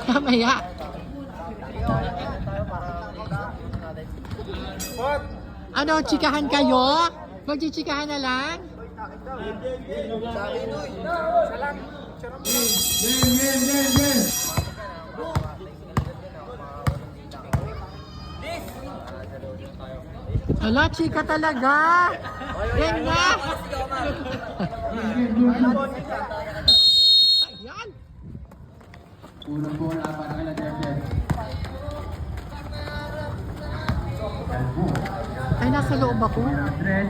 Kamaya. Ano, chikahan kayo? Magchichikahan na lang? Ala, chika talaga. Yan nga. Ayan. Unang bola para kay Jeff. Ay, nasa loob ako. Andres.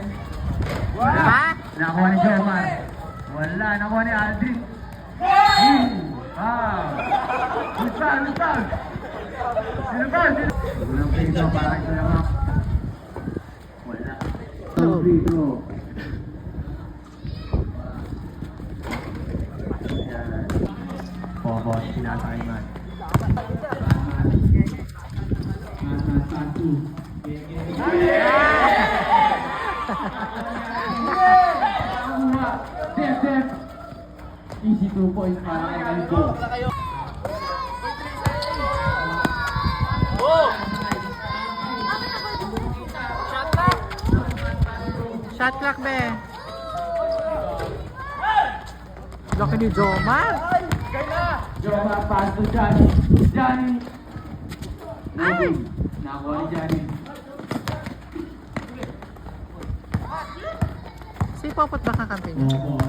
Ha? Nakuha ni Jomar. Wala, nakuha ni Aldrin. Lutag! Sinubal! Unang free throw para kay Jomar. Wala. Unang free throw. Pobos, sinasa kay Matt. Satu. Def. Easy 2 points para kay Albo. Shot clock, be. Laki ni Jomar. Jomar pass to Johnny. Ay! Nakuha ni Johnny. Si Popot ba kakampi niya? Opo.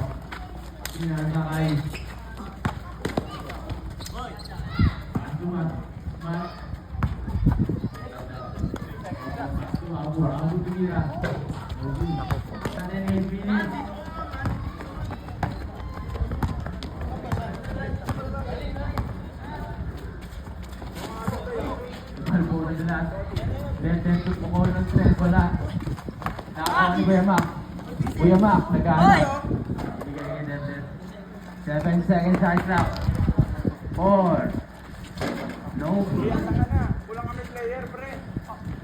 Sinasa kay Mat. Abu Tumira. Sana ni Pinis. Albo na sila. Benten to po ng stress. Wala. Nakakuha ni Kuya Mac, nag-aanap. 7 seconds shot clock. 4. No. Kulang kami player, pre.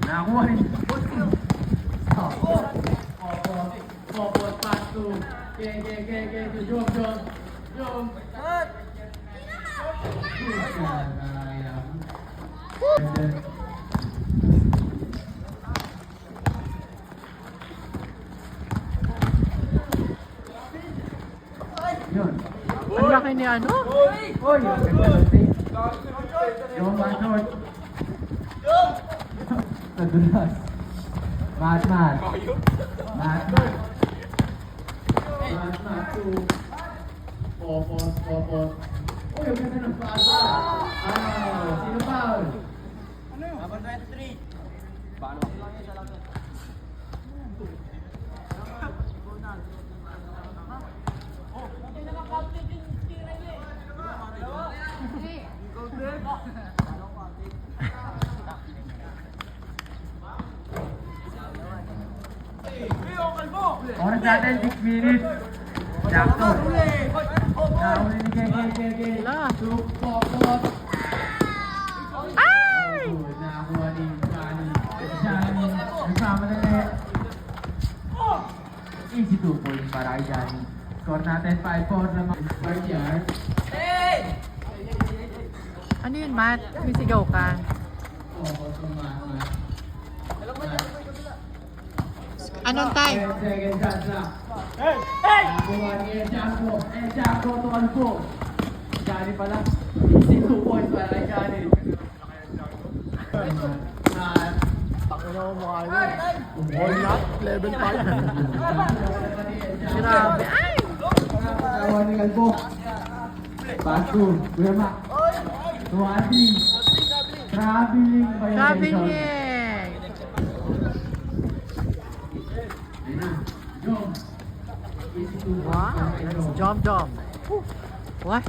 Nakakuha rin. Popot, pass to. Jom. Yun. Ang laki ni ano? Oy, ganda ng take. Jom, one short. Nadulas. Mat. Two. Popot. Oy, ang ganda ng pass. Sino foul? Number 23. Paano? Oras natin, 6 minutes. Sakto. Nahuli ni Gege. Wala. Popot. Ay! Nakakuha ni Johnny. Kasama na net. Easy 2 points para kay Johnny. Score natin 5-4 na mga square yard. Ano yun, Matt? May sigaw ka. Anong time? 10 seconds shot clock. Nakakuha ni El Chapo to Alpo. Johnny pala. Easy 2 points para kay Johnny. Takina mo mukha yun. Walnut, level 5. Grabe. Ay! Nakakuha ni Alpo. Pass to Kuya Mac. To Adi. Traveling violation. Sabi niya. Ayun na. Jom. Easy 2 points Wow, para kay let's Jom. jump. What?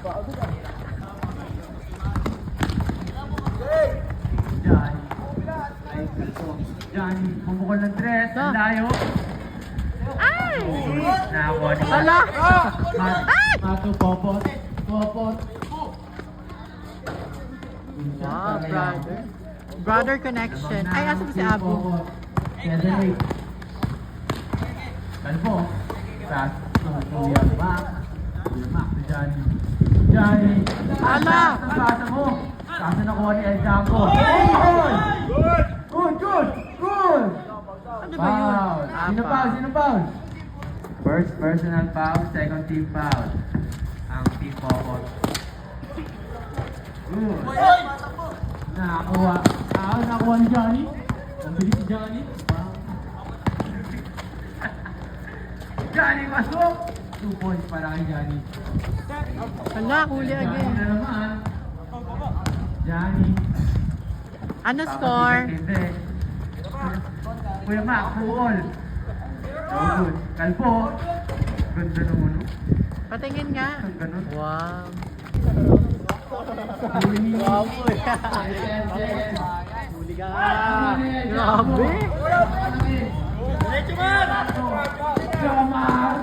Johnny, bumukol ng dress, ang layo. Ay! Nakakuha ni Ala! Mato, Popot. Wow, brother. Brother connection. Ay, asan si Abu? 7-8. Kalbo. Pass to Kuya Mac. Kuya Mac to Johnny. Ala! Ang basa mo. Kaso nakuha ni El Janko. Good! Good! Ano ba yun? Foul. Sino foul? Sino foul? First personal foul, second team foul. Ang team Popot. Good. Nakakuha. Nakakuha ni Johnny. Ang bilis ni Johnny. Wow. Johnny masok! 2 points para kay Johnny. Hala, huli Johnny again. na naman. Johnny. Ano score? Hindi. Kuya Mac, puol. So good. Kalpo. Ganda naman. Patingin nga. Ganun. Wow. Wow po. Grabe. Diretso man! Jomar!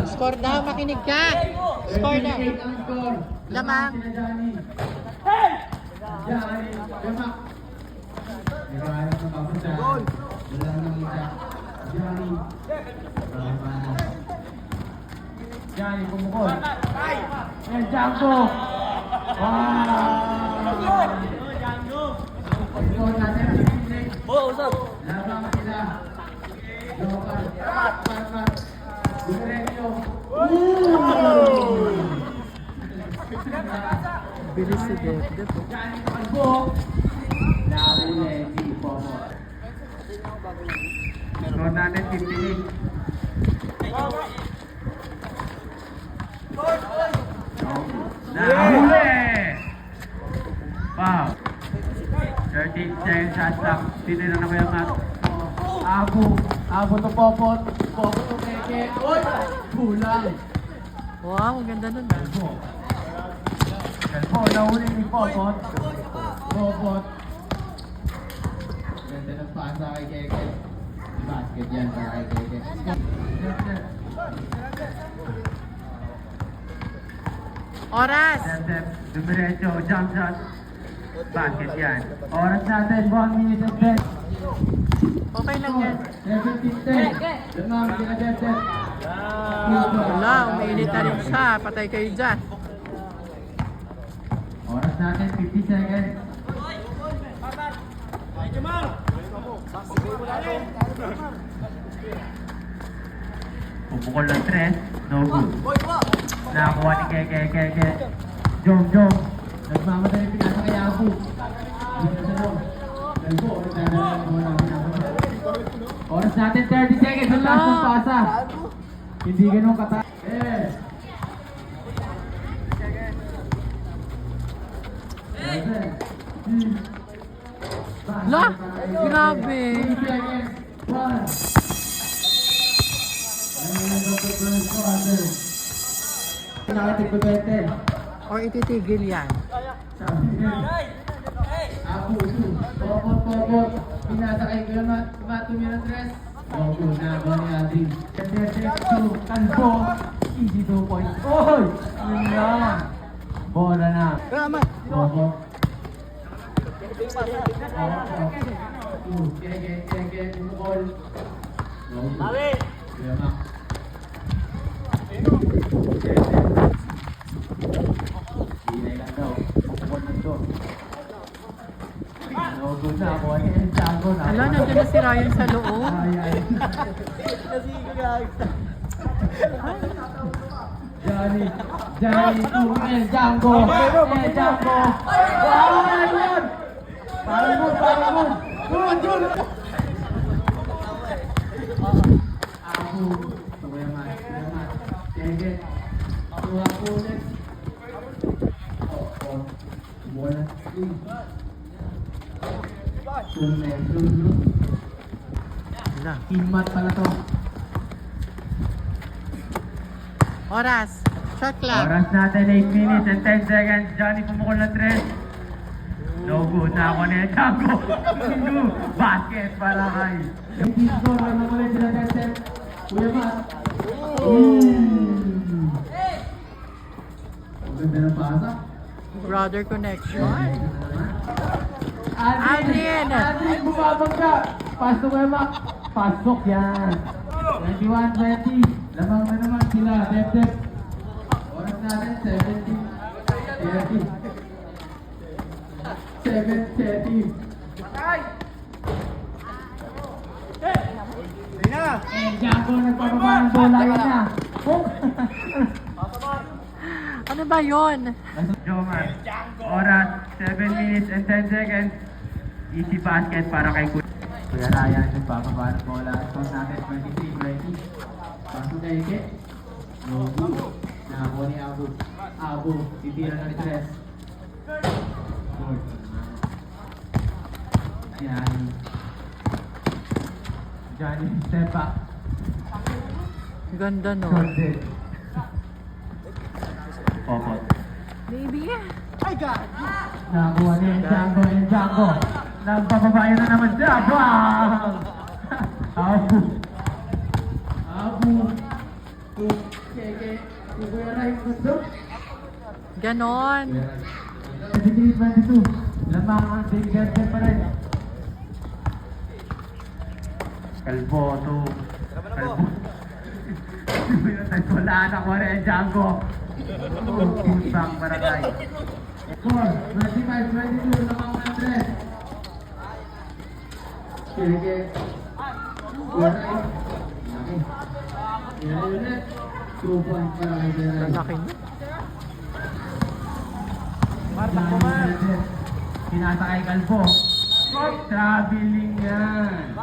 Score daw, makinig ka. Score daw. Lamang. Johnny, kumukol. El Janko! Wow! Pag-score natin, Usap! labang sila. Local. Pat. Diretso. Bilis si Dep. Johnny, kalbo. Nahuli si Popo. Score natin 58. Nahuli! Wow! 13 seconds shot clock. Tinira na kayo nga. Abo to Popot. Popot to Keke. Uy! Kulang! Wow, ang ganda nun ah. Kalpo, nahuli ni Popot. Popot. Ganda ng pasa kay Keke. Basket yan para kay Keke. Oras. Dumiretso, jump shot. Basket yan. Oras natin, 1 minute and 10. Okay lang yan. 17-10. Lamang, sila Dep. Wala, umiinit na rin siya. Patay kayo dyan. Oras natin, 50 seconds. Pupukol ng 3. No good. Nakakuha ni Keke. Jom. Nagmamadali pinasa kay Abu. Oras natin 30 seconds ang last ng pasa. Hindi ganun kata. Yes. La, grabe. 3 seconds. 1. Nakatigpabete. Or ititigil yan. Sabi niya. Apo, Popot. Pinasa kay Kuya Matt tumira 3. Opo, nabo ni Adri. Kalbo. Easy 2 points. Oy! Yun lang. Bola na. Popot. Keke, kumukol. Mali! Kuya Matt. Hinay lang daw. Kumukol na to. Nogod na ako. Ano yung Janko na? Ala, nandiyan na si Ryan sa loob. Johnny to El Janko. El Janko. Wow, yun! Parang good. Good. Ako. Kuya Matt. Kege. Kuha ko ulit. Bola. Ala. Inmat pala to. Oras. Shot clock. Oras natin 8 minutes and 10 seconds. Johnny pumukol na 3. No good na ako ni Janko. Basket para kay. Hindi score na naman sila 10 seconds. Kuya Mat. Ang ganda ng pasa. Brother connection. Adlin! Adlin, bumabangga! Pasok Kuya Mat. Pasok yan. 21-20. Lamang na naman sila. Dep-dep. Oras natin, 17-30. 7-30. Django nagpapaba ng bola yun na. Ano ba yun? Jomar, oras 7 minutes and 10 seconds. Easy basket para kay Kuya Ryan. Nagpapaba ng bola. Score natin 23-20. Pasok kay Ike. No good. Nako ni Abu. Abu, titira ng tres. Good. Johnny, step back. Ganda no. Shorted. Popot. Baby. Nakakuha niya yung Django, yung Django. Nagpapabayan na naman siya. Bang! Abu. Abu. Keke. Kuya Ray, gusto? Ganon. 23-22. Lamang ang big dente pa rin. Kalbo to. Kalbo. Wala na ko rin, Django. Pusang barangay. Score, 25-22. Lamang ang tres. Keke. Kuya Ray. Laki. Kuya Ray ulit. 2 points para kay Kuya Ray. Laki niya. Pinasa kay Kalbo. Traveling yan.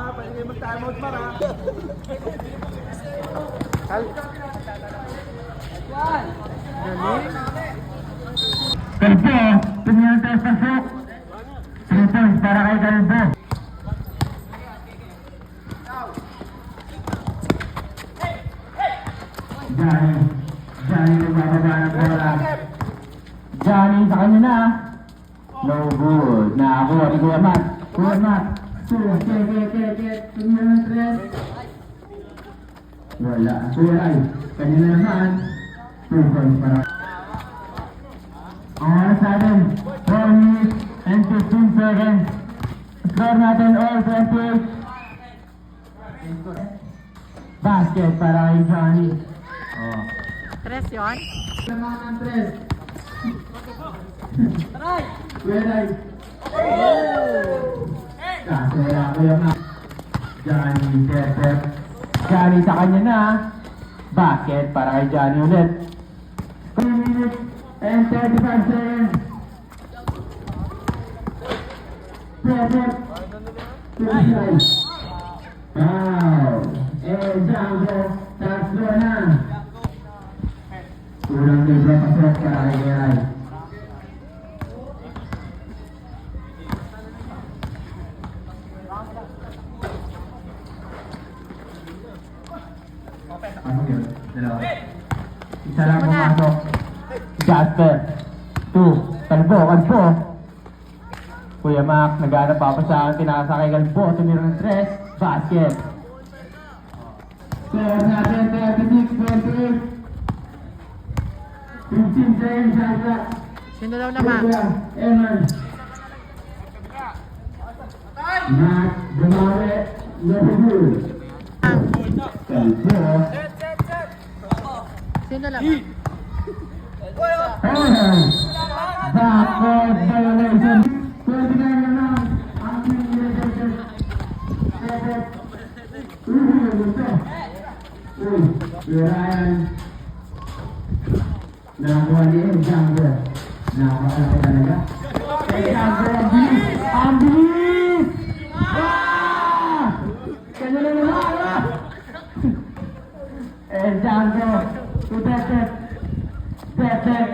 Galing. Kalbo, tumingin tayo sa shock. 3 points para kay Kalbo. Johnny nagbababa ng bola. Johnny sa kanya na. No good. Nakakuha ni Kuya Mat. Kuya Mat. Tumingin ng tres. Wala. Kuya Ray. Kanya na naman. 2 points para. Ang oras natin, 4 minutes and 15 seconds. Score natin all 28. Basket para kay Johnny. Oh. Tres yun? Laman ng tres. Kuya Ray. Kasera Kuya Mat. Johnny, Pepper. Johnny sa kanya na. Basket para kay Johnny ulit. 3 minutes and 35 seconds. Pepper. Kuya. Wow. Django. Tatlo na. Kurang libre pasok para kay Kuya Ray. Ano yun? Dalawa. Isa lang pumasok. Jasper. 2. Kalbo. Kuya Mac, naghanap pa sa akin. Tinakasa kay Kalbo. Tumira ng tres. Basket. Score natin 36-28. 15 seconds sa Sino daw naman? Eman. Mac, bumawi. Nabuhul. Kalbo. Sino lang? Backward violation. 29 na lang. Ang violation. Ryan. Nakakuha ni Django. Nakakalaki talaga. Django, ang bilis! Ang bilis! Kanya na naman! Django. Pepep.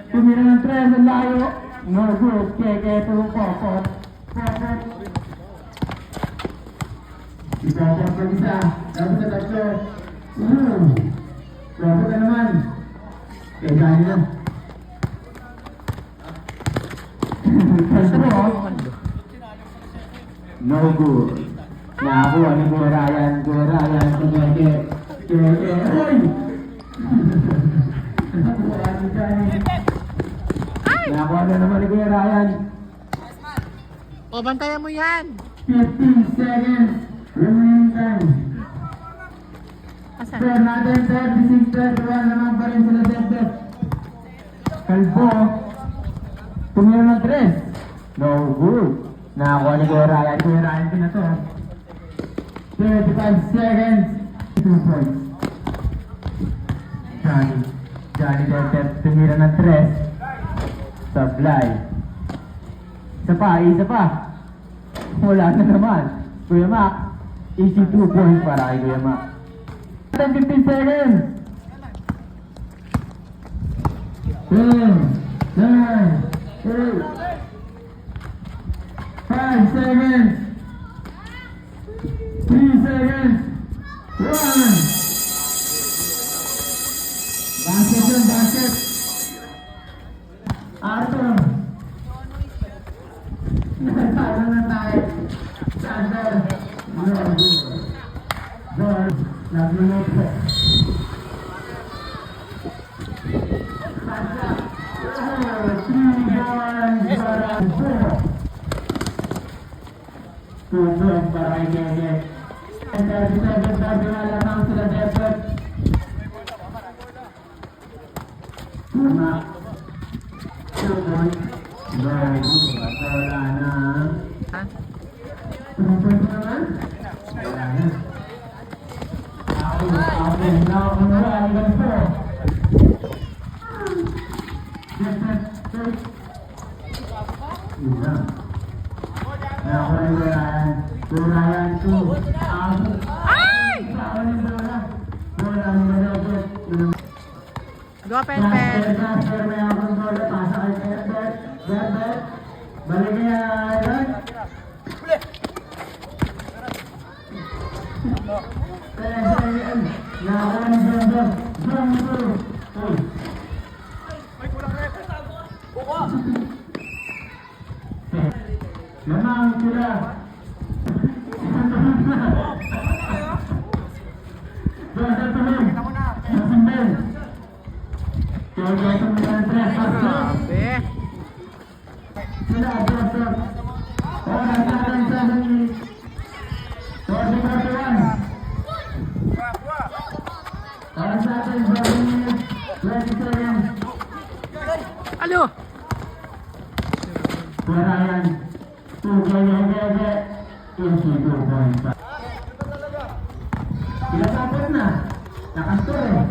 Tumira ng tres, ang layo. No good. Keke, Popot. Popot. Ipopot ng isa. Tapos na tatlo. Popot na naman. Kaya Johnny na. No good. Nakakuha ni Kuya Ryan. Kuya Ryan, Keke. Babantayan mo yan. 15 seconds. Remaining time. Asan? Score natin 36-31 naman pa rin sila Debdeb. Kalbo. Tumira ng 3. No good. Nakakuha ni Kuya Ryan. Kuya Ryan ko na to. 35 seconds. 2 points. Johnny Debdeb tumira ng 3. Sablay. Isa pa. Wala na naman. Kuya Mac. Easy 2 points para kay Kuya Mac. 15 seconds. 10, 9, 8, 5 seconds. 3 seconds. 1. Basket yun, basket. Arthur. Nasasala na tayo. Sander. Zor. Naglulot po. Sasha. 3 points para Zoro. 2 points para kay Gege. And 37 na binalamang sila Debdeb. Tama. 2 points. Very good. Wala na. Ha? 2 points naman? Wala na. Now, hanggang 4. Yun lang. Nakakuha ni Ryan. Ryan 2. Ay! Saan yung bola? Bola ni Debdeb. Go, Penpen. Transfer, may akong bola. Pasa kay Debdeb. Debdeb. Balik niya, Iron. Nakakuha ni Debdeb. Jump 2. Lamang sila. Joseph Tulong. Nasundin. Joseph Tulong. Grabe. Sila, Joseph. Oras natin 7 minutes. 41. Oras natin 7 minutes. 20 seconds. Alo! Ryan. 2 Gege. Easy 2 points. Sila tapos na. Nakastor eh.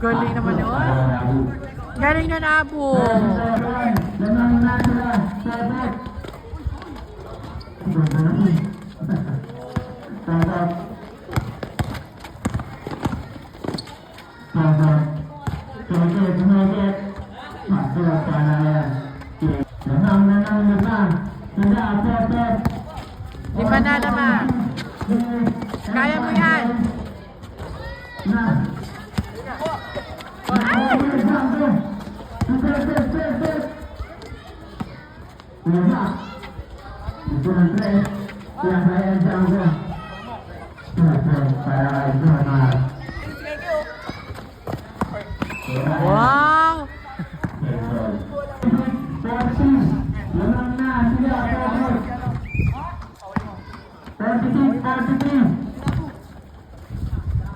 Galing naman yun. Galing na Nabo. Lima na naman. Kaya mo yan. Wow!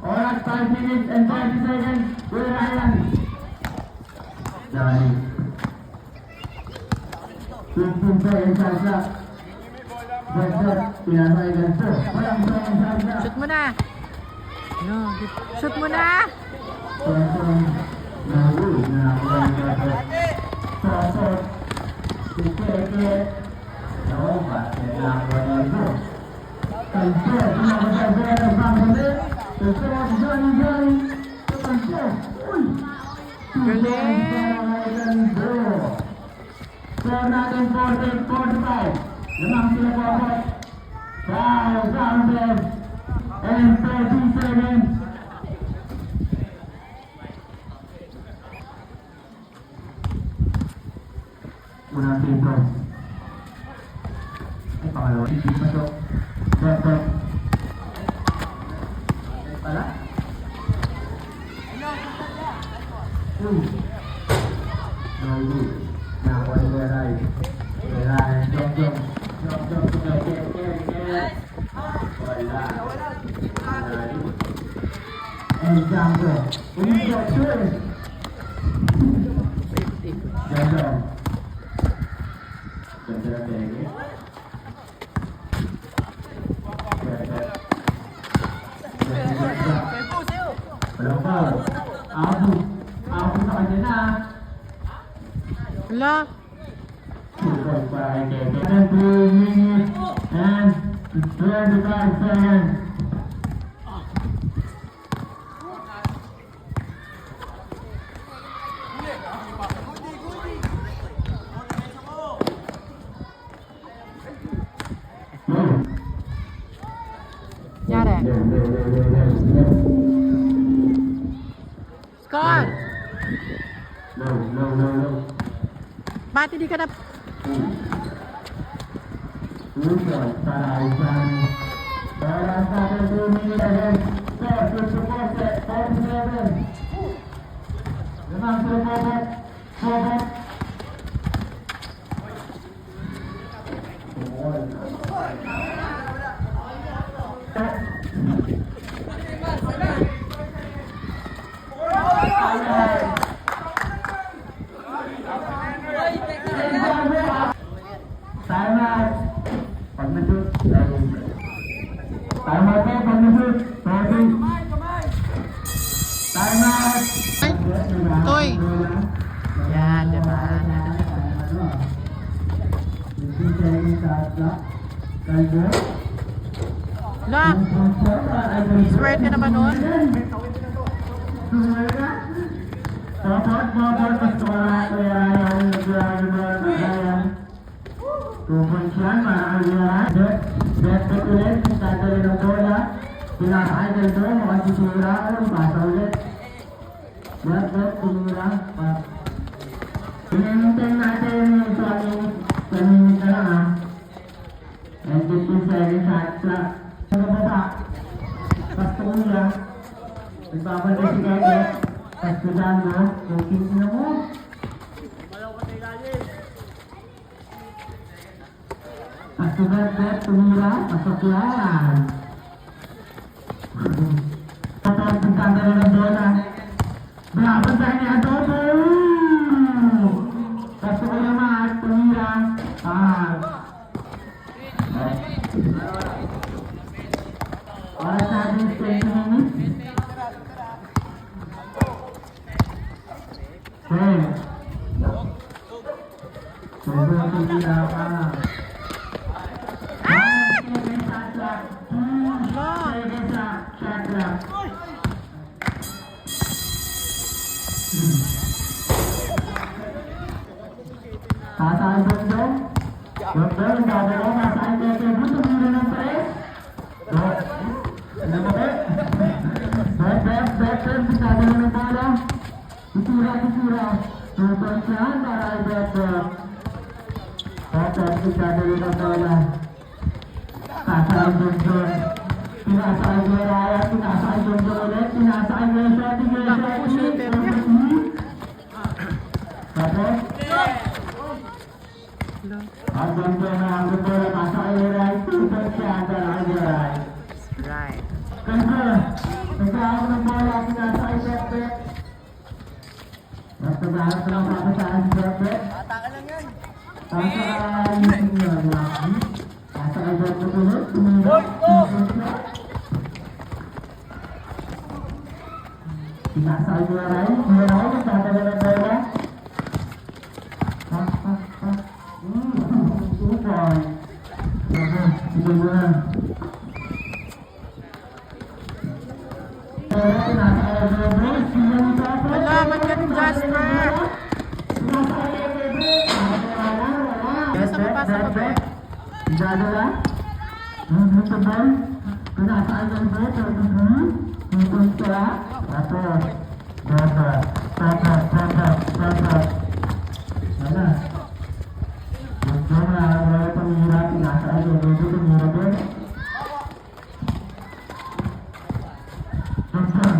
Alright, 5 minutes and 30 seconds. Kuya Ryan. Johnny. 15 seconds Sasha. Debdeb, pinasay ganito. Walang seconds Sasha. Shoot mo na. No, shoot mo na. Person, nahuli na ako ng Debdeb. Sosot. Si Keke. Ako, basket na ako nito. Kanto, pinakasabi ng panggalit. Sosot, Johnny. Kanto, uy. Galing. Score natin 40-45. Lamang sila po ako. 5 rounded and 30 seconds. Pangalawa, hindi pasok. Back. Pala? No. Nakakuha ni Beray. Beray, jump. Wala. And jumper. Sure. Jump. Ganda na pege. Walang foul. Ako sa kanya na. Wala. 2.5 kege. 3 minutes and 25 seconds. Yare. Score! No. Ba't hindi ka na... Para Aisan. Para sa akin 2 minutes again. Set, 47. Lamang sa Robert. Timeout. Pag na-shoot. Timeout po, pag na-shoot. Timeout. Toy. Yan, diba? Lock! Swear ka naman nun? Dapat gusto ko lang kaya yung naglalagay 2 points yan, makakalihan. Bet ulit, tatali ng bola. Pinakakay kayo doon, makasisira ko, pasa ulit. Bet, tumira. Pinintay natin yung minutes na lang ha. And 15 seconds shot clock. Nagababa. Pasto ko nila. Nagbabalik si Keke. Pasto dyan mo. Coaching na mo. Pasto bet, tumira. Pasok yan. Patawag ng tanggal ng bola. Bravo sa kanya, Adobo! Pasto ko naman, tumira. Oras natin 20 minutes. Okay. Sobrang pagkila ka. Shot clock. Sasaan Dondong? Dondong, dadalaw, nasaan Keke? Tumira ng press. Ano ba? Bet, dadalaw ng bola. Tutira. Tutong saan para ay bet. Dadalaw ng bola. Sasaan Dondong. Pinasaan niya Raya, pinasaan Dondong ulit, pinasaan niya shooting. Tapos? Ang ganda na ang bola, nasa kayo right, 2 points siya, ang dala kayo right. Right. Kasi, nagkaroon ng bola, nasa kayo bet. Mas nagkaroon na lang papasaan si bet. Ataka lang yan. Pasaan yung Lucky. Nasa kayo bet ulit, tumira. Pinasaan niya right, nagdadala ng bola. Wala, ba't ganun, Jasper? Pasa pa ba? Dadala? Sa ball? Pinasaan ng ball? Pupunta? Tapos, Wala. Gusto na, wala pang hirapin Pinasa aja dulu tumira doon. Johnson.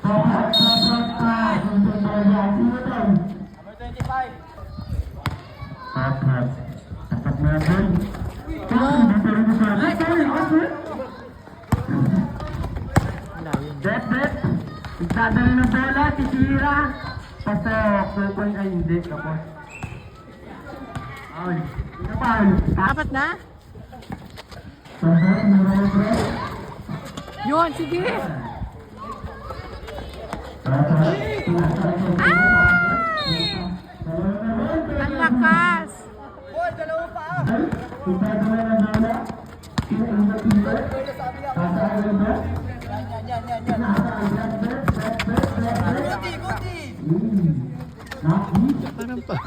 Dapat untuk variasi betul. Number 25. Dapat mesin. Bet. Igdadala ng bola, titira. Pasok. 2 point ay hindi. Kapos. Foul. Foul. Apat na? Yun, sige. Ang lakas. Boy, dalawa pa. Parang pa.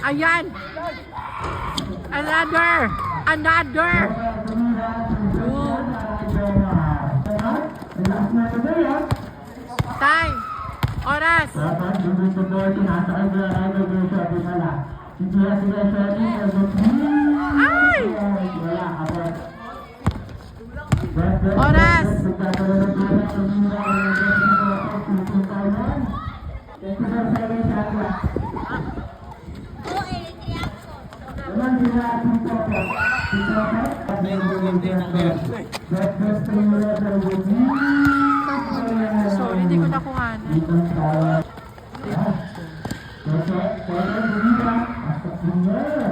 Ayan. Another. Yun. Time. Oras. Ay! Oras. Sorry, hindi ko nakuha na.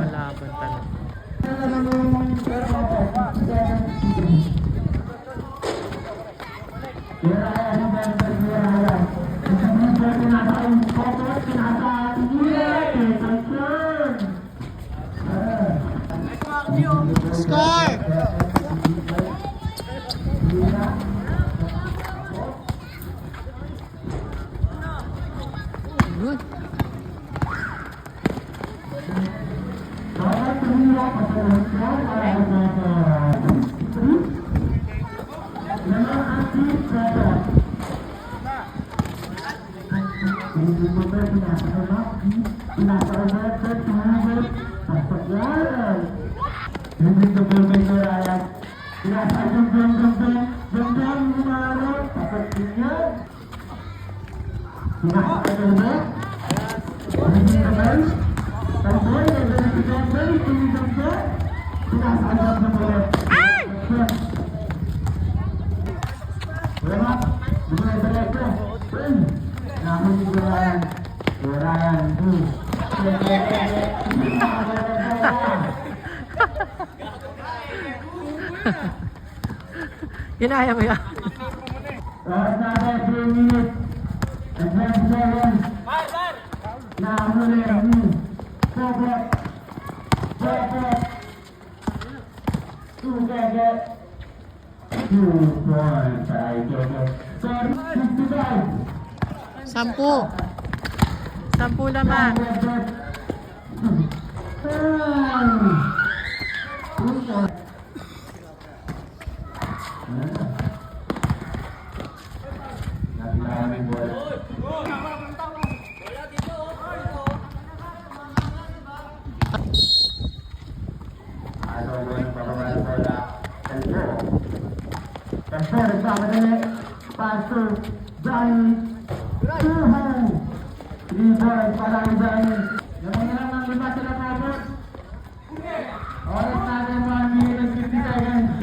Malaban talaga. Score! Good. Ay! Ginaya mo yan. Sampu naman.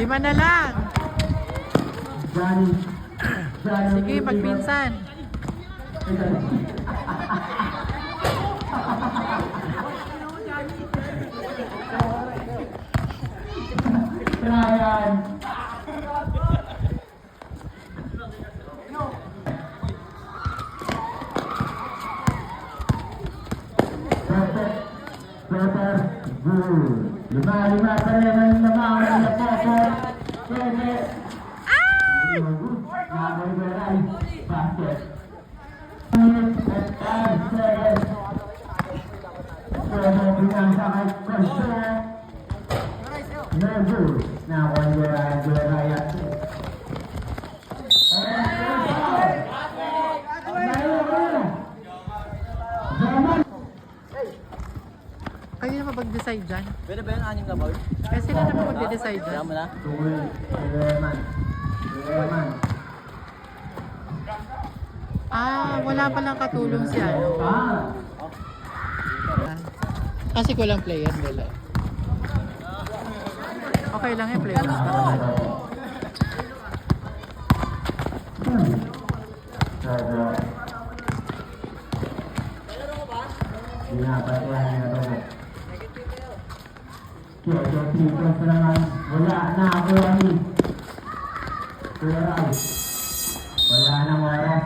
Lima na lang. Sige, magpinsan. Lima pa rin ang naman na poso. Ay! Nagoy-goy basket. Minutes at 5 seconds. Pero pinasa kay Costa. No good. Now on your right. Kayo na mag-decide dyan. Pwede ba yun? 6 na ball? Kaya sila naman mag-decide Kaya dyan. mo na? Wala palang katulong si ano. Kasi kulang players nila. Okay lang yung players pa naman. Wala na oras.